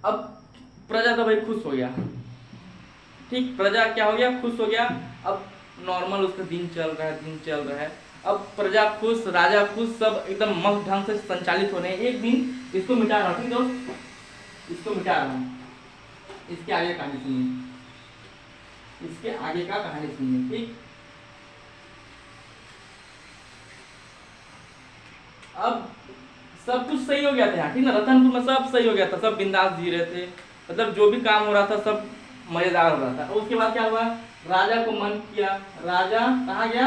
अब प्रजा तो भाई खुश हो गया। ठीक, प्रजा क्या हो गया? खुश हो गया। अब नॉर्मल उसका दिन चल रहा है, दिन चल रहा है। अब प्रजा खुश, राजा खुश, सब एकदम मस्त ढंग से संचालित हो रहे हैं। एक दिन इसको मिटा रहा हूं। ठीक दोस्त, इसको मिटा रहा हूं। इसके आगे कहानी सुनिए, इसके आगे का कहानी सुनिए। ठीक, अब सब कुछ सही हो गया था यहाँ। ठीक ना, रतनपुर में सब सही हो गया था, सब बिंदास जी रहे थे। मतलब जो भी काम हो रहा था सब मजेदार हो रहा था। उसके बाद क्या हुआ? राजा को मन किया। राजा कहाँ गया?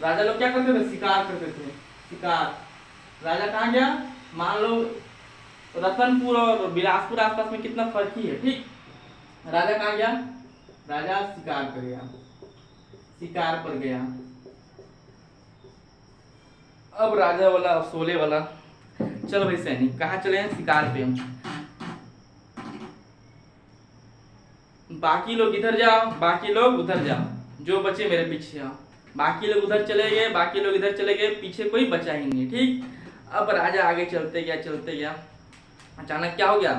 राजा लोग क्या करते थे? शिकार करते थे, शिकार। राजा कहाँ गया? मान लो रतनपुर और बिलासपुर आसपास में कितना फर्क ही है। ठीक, राजा कहाँ गया? राजा शिकार पर गया, शिकार पर गया। अब राजा वाला सोले वाला, चल भाई सैनिक कहाँ चले हैं? शिकार पे। बाकी लोग इधर जाओ, बाकी लोग उधर जाओ, जो बचे मेरे पीछे आओ। बाकी लोग उधर चले गए, बाकी लोग इधर चले गए, पीछे कोई बचा ही नहीं। ठीक, अब राजा आगे चलते गया, चलते गया। अचानक क्या हो गया?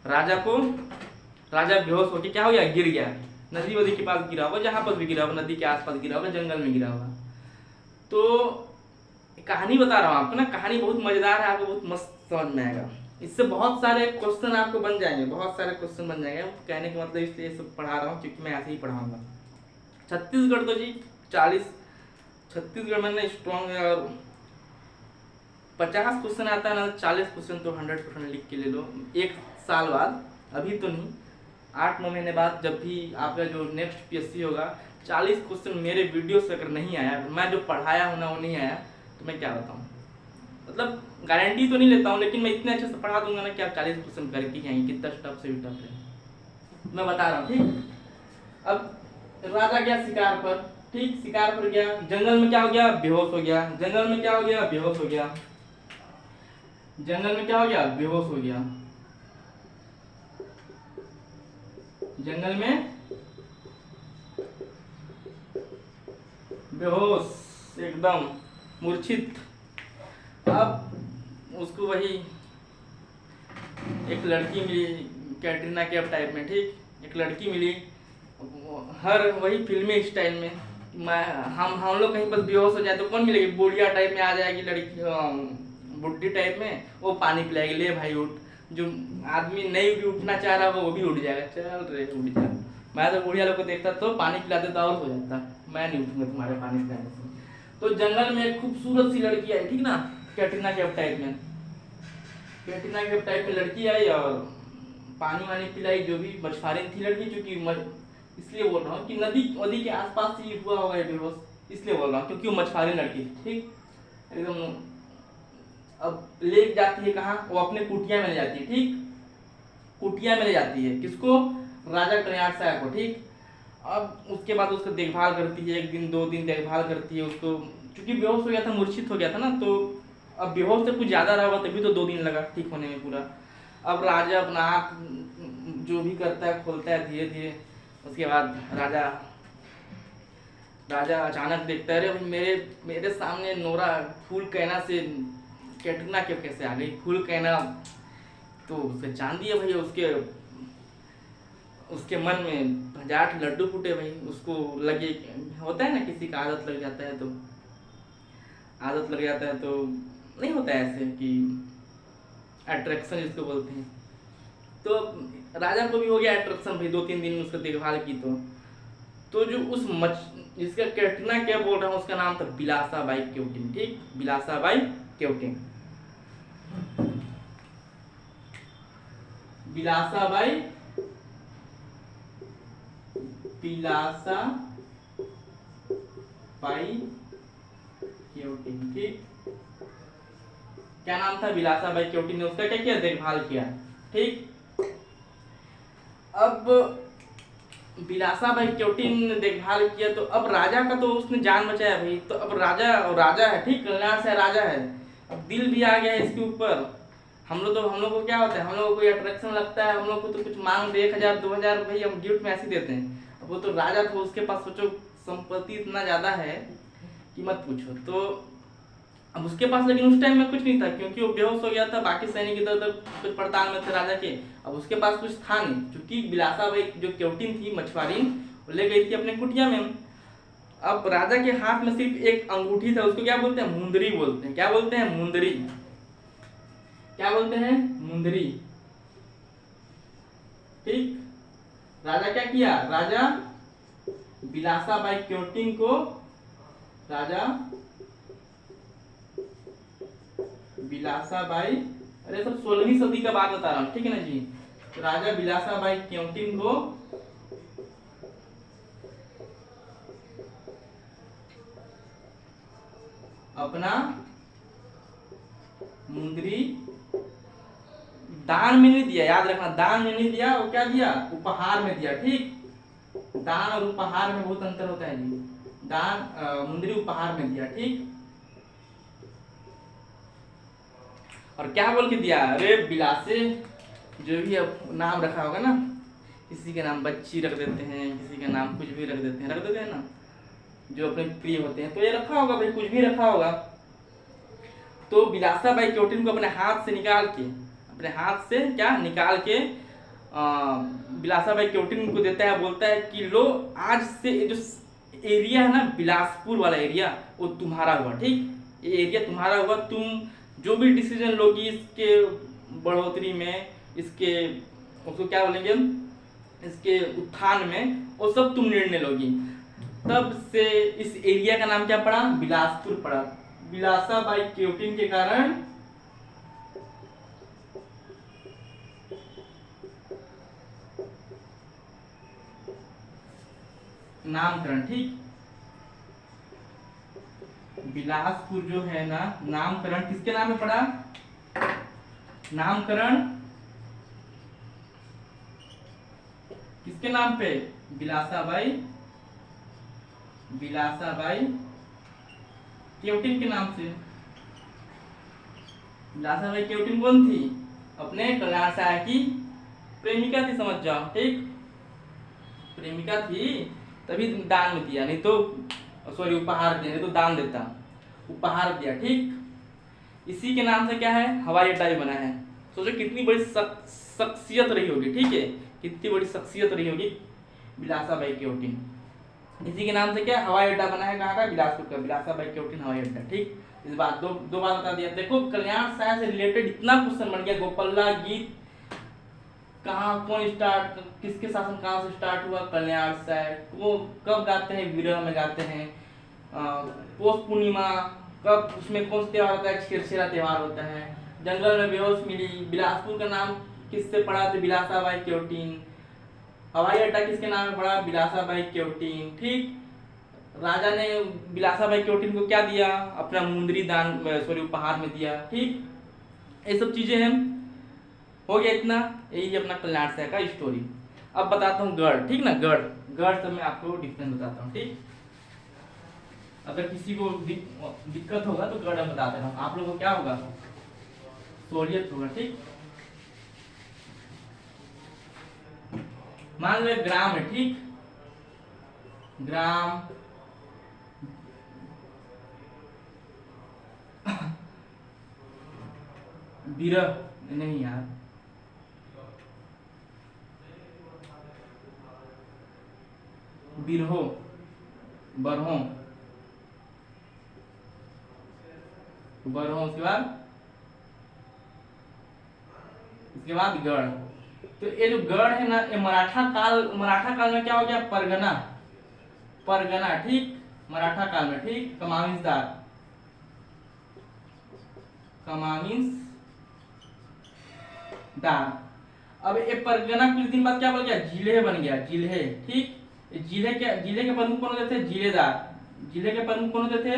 राजा बेहोश होकर क्या हो गया? गिर गया। नदी वदी के पास गिरा होगा, जहां पर भी गिरा होगा, नदी के आसपास गिरा होगा, जंगल में गिरा होगा। तो कहानी बता रहा हूँ आपको ना, कहानी बहुत मजेदार है, आपको बहुत मस्त समझ में आएगा। इससे बहुत सारे क्वेश्चन आपको बन जाएंगे, बहुत सारे क्वेश्चन बन जाएंगे। कहने का मतलब इसलिए सब पढ़ा रहा हूँ क्योंकि मैं ऐसे ही पढ़ाऊंगा। छत्तीसगढ़ तो जी 40, छत्तीसगढ़ में स्ट्रॉन्ग है और 50 क्वेश्चन आता है ना, 40 क्वेश्चन तो 100% लिख के ले लो। एक साल बाद, अभी तो नहीं, 8-9 महीने बाद जब भी आपका जो नेक्स्ट पीएससी होगा, 40 क्वेश्चन मेरे वीडियो से अगर नहीं आया, मैं जो पढ़ाया हूँ ना वो नहीं आया, तो मैं क्या बताऊँ। मतलब गारंटी तो नहीं लेता हूँ, लेकिन मैं इतने अच्छे से पढ़ा दूंगा ना कि आप 40 क्वेश्चन करके ही आएंगे, कितना टफ से भी टफ है मैं बता रहा हूँ। ठीक, अब राजा गया शिकार पर। ठीक, शिकार पर गया, जंगल में क्या हो गया? बेहोश हो गया। जंगल में क्या हो गया? बेहोश हो गया। जंगल में क्या हो गया? बेहोश हो गया। जंगल में बेहोश, एकदम मूर्छित। अब उसको वही एक लड़की मिली, कैटरीना कैफ टाइप में। ठीक, एक लड़की मिली, हर वही फिल्मी स्टाइल में। हम लोग कहीं पर बेहोश हो जाए तो कौन मिलेगी? बुढ़िया टाइप में आ जाएगी लड़की, बुढ़ी टाइप में, वो पानी पिलाएगी, ले भाई उठ। जो आदमी नहीं भी उठना चाह रहा वो भी उठ जाएगा, चल रे उठ जा। मैं तो बुढ़िया लोग को देखता तो पानी पिलाते तो और हो जाता, मैं नहीं उठूंगा तुम्हारे पानी पिलाने से। तो जंगल में एक खूबसूरत सी लड़की आई। ठीक ना, कैटरीना कैफ टाइप में, कैटरीना कैफ टाइप में लड़की आई और पानी वानी पिलाई। जो भी मछुआरी थी लड़की, चूंकि इसलिए बोल रहा हूँ कि नदी के आसपास ही हुआ होगा बेहोश, इसलिए बोल रहा हूँ क्योंकि वो मछुआरी लड़की। ठीक, एकदम। अब ले जाती है कहाँ? वो अपने कुटिया में ले जाती है। ठीक, कुटिया में ले जाती है, किसको? राजा कल्याण साहब को। ठीक, अब उसके बाद उसका देखभाल करती है, 1 दिन 2 दिन देखभाल करती है उसको, क्योंकि बेहोश हो गया था, मूर्छित हो गया था ना। तो अब बेहोश से कुछ ज्यादा रहा होगा तभी तो 2 दिन लगा ठीक होने में पूरा। अब राजा अपना आँख जो भी करता है खोलता है धीरे धीरे। उसके बाद राजा अचानक देखता है, अरे मेरे सामने नोरा फूल कहना से कैटरीना कैफ कैसे आ गई? फूल कहना तो उसके चांदी है भाई। उसके मन में 50 लड्डू फूटे भाई। उसको लगे, होता है ना किसी का आदत लग जाता है तो, आदत लग जाता है तो नहीं होता है ऐसे कि अट्रैक्शन जिसको बोलते हैं। तो राजा को भी हो गया अट्रैक्शन भाई, 2-3 दिन उसका देखभाल की। तो जो उस जिसका कैटरीना क्या बोल रहा हूँ उसका नाम था बिलासा बाई केवटिन। ठीक, बिलासा बाई केवटिन। बिलासाबाई केवटिन, ठीक। क्या नाम था? बिलासाबाई केवटिन ने उसका क्या किया? देखभाल किया, ठीक। अब बिलासाबाई केवटिन ने देखभाल किया तो अब राजा का तो उसने जान बचाया भाई, तो अब राजा है, ठीक, कल्याण से राजा है। अब दिल भी आ गया है इसके ऊपर। हम लोग को क्या होता है, हम लोग को कोई अट्रैक्शन लगता है, हम लोग को तो कुछ मांग दे 1000 2000 भाई हम गिफ्ट में ऐसे देते हैं। अब वो तो राजा था, उसके पास सोचो संपत्ति इतना ज्यादा है कि मत पूछो। तो अब उसके पास लेकिन उस टाइम में कुछ नहीं था, क्योंकि वो बेहोश हो गया था, बाकी सैनिक इधर उधर कुछ पड़ताल में थे राजा के। अब उसके पास कुछ था नहीं, क्योंकि बिलासाबाई जो केवटिन थी मछुआरीन, वो ले गई थी अपने कुटिया में। अब राजा के हाथ में सिर्फ एक अंगूठी था, उसको क्या बोलते हैं? मुंदरी बोलते हैं। क्या बोलते हैं? मुंदरी। क्या बोलते हैं? मुंदरी, ठीक। राजा क्या किया? राजा बिलासाबाई केवटिन को, राजा बिलासाबाई, अरे सब 16वीं सदी का बात बता रहा हूँ, ठीक है ना जी। तो राजा बिलासाबाई केवटिन को अपना मुंदरी दान में नहीं दिया, याद रखना, दान में नहीं दिया, वो क्या दिया? उपहार में दिया, ठीक। दान और उपहार में बहुत अंतर होता है जी। दान मुंदरी उपहार में दिया, ठीक। और क्या बोल के दिया? अरे बिलासे, जो भी अब नाम रखा होगा ना, किसी का नाम बच्ची रख देते हैं, किसी का नाम कुछ भी रख देते हैं ना, जो अपने प्रिय होते हैं, तो ये रखा होगा भाई, कुछ भी रखा होगा। तो बिलासाबाई केवटिन को अपने हाथ से निकाल के बिलासाबाई केवटिन को देता है, बोलता है कि लो, आज से जो एरिया है ना, बिलासपुर वाला एरिया, वो तुम्हारा हुआ, ठीक। ये एरिया तुम्हारा हुआ, तुम जो भी डिसीजन लोगी इसके बढ़ोतरी में, इसके उसको क्या बोलेंगे हम, इसके उत्थान में, वो सब तुम निर्णय लोगी। तब से इस एरिया का नाम क्या पड़ा? बिलासपुर पड़ा। बिलासाबाई केवटिन के कारण नामकरण, ठीक। बिलासपुर जो है ना, नामकरण किसके नाम में पड़ा? नामकरण किसके नाम पे? बिलासाबाई केवटिन के नाम से। बिलासाबाई केवटिन कौन थी? अपने कल्याण साय की प्रेमिका थी, समझ जाओ, ठीक। प्रेमिका थी, तभी दान में दिया, नहीं तो सॉरी उपहार दिया, नहीं तो दान देता। उपहार दिया, ठीक। इसी के नाम से क्या है? हवाई अड्डा भी बना है। सोचो कितनी बड़ी शख्सियत रही होगी, ठीक है, कितनी बड़ी शख्सियत रही होगी बिलासाबाई केवटिन। इसी के नाम से क्या हवाई अड्डा बना है? कहाँ का? बिलासपुर का, बिलासाबाई केवटिन हवाई अड्डा, ठीक। इस बात दो बात बता दिया। देखो कल्याण साय से रिलेटेड इतना क्वेश्चन बन गया। गोपल्ला गीत किसके शासन काल से स्टार्ट हुआ? कल्याण साय। वो कब गाते हैं? विरह में गाते हैं। पौष पूर्णिमा कब, उसमें कौन सा त्योहार होता है? छेरछेरा त्योहार होता है। जंगल में बेहोश मिली, बिलासपुर का नाम किससे पड़ा? तो बिलासाबाई केवटिन। हवाई अड्डा किसके नाम में पड़ा? बिलासाबाई केवटिन, ठीक। राजा ने बिलासाबाई केवटिन को क्या दिया? अपना मुंदरी दान, सॉरी उपहार में दिया, ठीक। ये सब चीजें हैं। हो गया इतना, यही अपना कल्याण साय का स्टोरी। अब बताता हूँ गढ़, ठीक ना। गढ़ से मैं आपको डिफरेंस बताता हूँ, ठीक। अगर किसी को दिक्कत होगा तो गढ़ बता दे रहा हूँ, आप लोगों को क्या होगा? सहूलियत होगा, ठीक। मान लो ग्राम है, ठीक। ग्राम बिरह नहीं यार, बिरहो, बरहो, उसके बाद गढ़। तो ये जो गढ़ है ना, ये मराठा काल में क्या हो गया? परगना, ठीक। मराठा काल में, ठीक। कमाविंसदार। अब ये परगना कुछ दिन बाद क्या बन गया, जिले बन गया, जिले। ठीक, जिले के प्रमुख कौन होते थे, जिलेदार। जिले के प्रमुख कौन होते थे,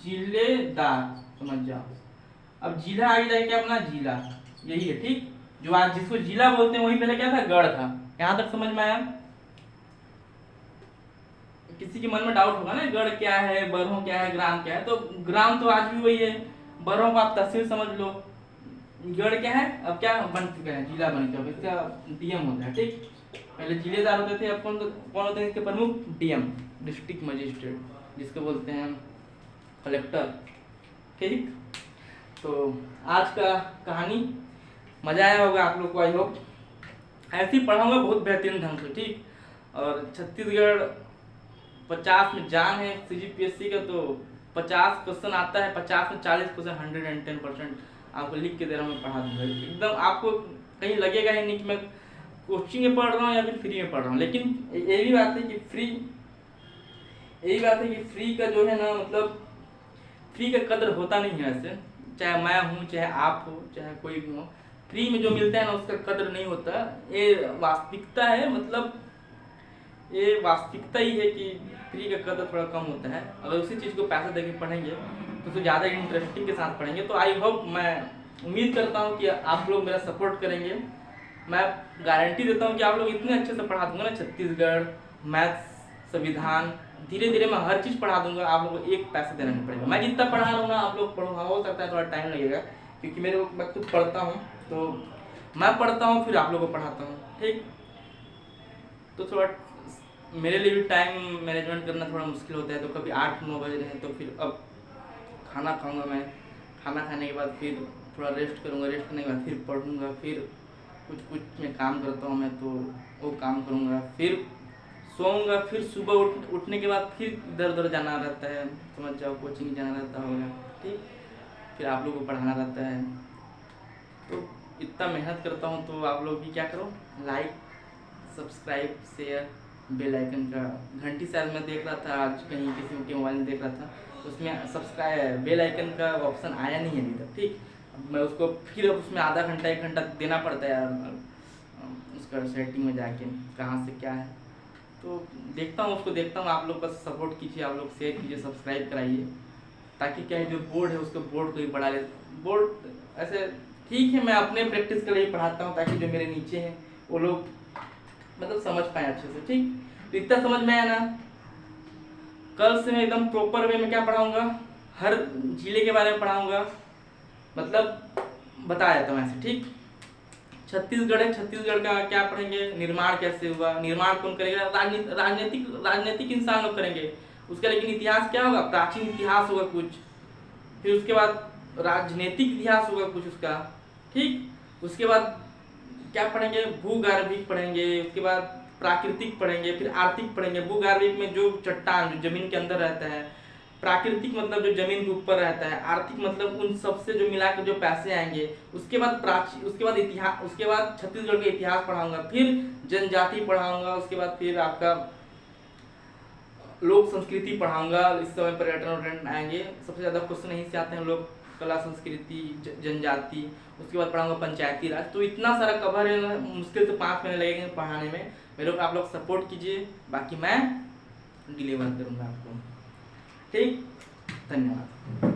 जिलेदार, समझ जाओ। अब जिला आगे जाके क्या बना, जिला, यही है। ठीक, जो आज जिसको जिला बोलते हैं वही पहले क्या था, गढ़ था। यहां तक समझ में आया? किसी के मन में डाउट होगा ना, गढ़ क्या है, बरहो क्या है, ग्राम क्या है, तो ग्राम तो आज भी वही है, बरहो को आप तहसील समझ लो, गढ़ क्या है, अब क्या बन चुका है, जिला बन चुका है, इसका डीएम होता है। ठीक, पहले जिलेदार होते थे, अब कौन होते हैं इसके प्रमुख, डीएम, डिस्ट्रिक्ट मजिस्ट्रेट, जिसको बोलते हैं कलेक्टर। ठीक, तो आज का कहानी मजा आया होगा आप लोग को, आई होप। ऐसे ही पढ़ाऊंगा बहुत बेहतरीन ढंग से। ठीक, और छत्तीसगढ़ 50 में जान है सीजीपीएससी का, तो 50 क्वेश्चन आता है, 50 में 40 क्वेश्चन 110% आपको लिख के दे रहा हूँ, मैं पढ़ा दूंगा एकदम। आपको कहीं लगेगा ही नहीं कि मैं कोचिंग में पढ़ रहा हूँ या फिर फ्री में पढ़ रहा हूँ। लेकिन ये भी बात है कि फ्री का जो है ना, मतलब फ्री का कदर होता नहीं है ऐसे, चाहे मैं हूँ, चाहे आप हो, चाहे कोई भी हो, फ्री में जो मिलता है ना उसका कदर नहीं होता। ये वास्तविकता है, मतलब ये वास्तविकता ही है कि फ्री का कदर थोड़ा कम होता है। अगर उसी चीज़ को पैसा देके पढ़ेंगे तो ज़्यादा इंटरेस्टिंग के साथ पढ़ेंगे। तो आई होप, मैं उम्मीद करता हूँ कि आप लोग मेरा सपोर्ट करेंगे। मैं गारंटी देता हूँ कि आप लोग इतने अच्छे से पढ़ा दूंगा ना, छत्तीसगढ़, मैथ्स, संविधान, धीरे धीरे मैं हर चीज़ पढ़ा दूंगा। आप लोगों को एक पैसा देना नहीं पड़ेगा। मैं जितना पढ़ा रहा हूँ ना, आप लोग पढ़ो, हो सकता है थोड़ा टाइम लगेगा, क्योंकि मैं खुद पढ़ता हूँ, तो मैं पढ़ता हूँ फिर आप लोगों को पढ़ाता हूँ। ठीक, तो थोड़ा मेरे लिए भी टाइम मैनेजमेंट करना थोड़ा मुश्किल होता है। तो कभी 8-9 बज रहे हैं, तो फिर अब खाना खाऊंगा मैं, खाना खाने के बाद फिर थोड़ा रेस्ट करूंगा, रेस्ट करने के बाद फिर पढ़ूंगा, फिर कुछ मैं काम करता हूँ मैं, तो वो काम करूंगा, फिर सोऊंगा, फिर सुबह उठने के बाद फिर इधर उधर जाना रहता है, समझ जाओ, कोचिंग जाना रहता होगा। ठीक, फिर आप लोगों को पढ़ाना रहता है, तो इतना मेहनत करता हूँ। तो आप लोग भी क्या करो, like, subscribe, share, bell icon का घंटी, शायद मैं देख रहा था आज कहीं किसी के मोबाइल में देख रहा था, उसमें सब्सक्राइब बेल आइकन का ऑप्शन आया नहीं है अभी तक। ठीक, मैं उसको फिर उसमें आधा घंटा 1 घंटा देना पड़ता है यार, उसका सेटिंग में जाके कहाँ से क्या है, तो देखता हूँ, उसको देखता हूँ। आप लोग बस सपोर्ट कीजिए, आप लोग शेयर कीजिए, सब्सक्राइब कराइए, ताकि क्या है, जो बोर्ड है उसको बोर्ड को भी बढ़ा ले। बोर्ड ऐसे ठीक है, मैं अपने प्रैक्टिस के लिए पढ़ाता हूँ, ताकि जो मेरे नीचे हैं वो लोग मतलब समझ पाए अच्छे से। ठीक, तो इतना समझ में आया ना, कल से मैं एकदम प्रॉपर वे में क्या पढ़ाऊंगा, हर जिले के बारे में पढ़ाऊंगा, मतलब बताया जाता हूँ ऐसे। ठीक, छत्तीसगढ़ है, छत्तीसगढ़ का क्या पढ़ेंगे, निर्माण कैसे हुआ, निर्माण कौन करेगा, राजनीतिक इंसान लोग करेंगे उसका, लेकिन इतिहास क्या होगा, प्राचीन इतिहास होगा कुछ, फिर उसके बाद राजनीतिक इतिहास होगा कुछ उसका। ठीक, उसके बाद क्या पढ़ेंगे, भूगार्भिक पढ़ेंगे, उसके बाद प्राकृतिक पढ़ेंगे, फिर आर्थिक पढ़ेंगे। भूगार्भिक में जो चट्टान जो जमीन के अंदर रहता है, प्राकृतिक मतलब जो जमीन के ऊपर रहता है, आर्थिक मतलब उन सब से जो मिला के जो पैसे आएंगे। उसके बाद इतिहास, उसके बाद छत्तीसगढ़ का इतिहास पढ़ाऊंगा, फिर जनजाति पढ़ाऊंगा, उसके बाद फिर आपका लोक संस्कृति पढ़ाऊंगा। इस समय पर्यटन आएंगे, सबसे ज़्यादा क्वेश्चन यहीं से आते हैं, लोग कला संस्कृति, जनजाति। उसके बाद पढ़ाऊंगा पंचायती राज। तो इतना सारा कवर है ना, मुश्किल से 5 महीने लगेंगे पढ़ाने में। मेरे को आप लोग सपोर्ट कीजिए, बाकी मैं डिलीवर करूंगा आपको। ठीक, धन्यवाद।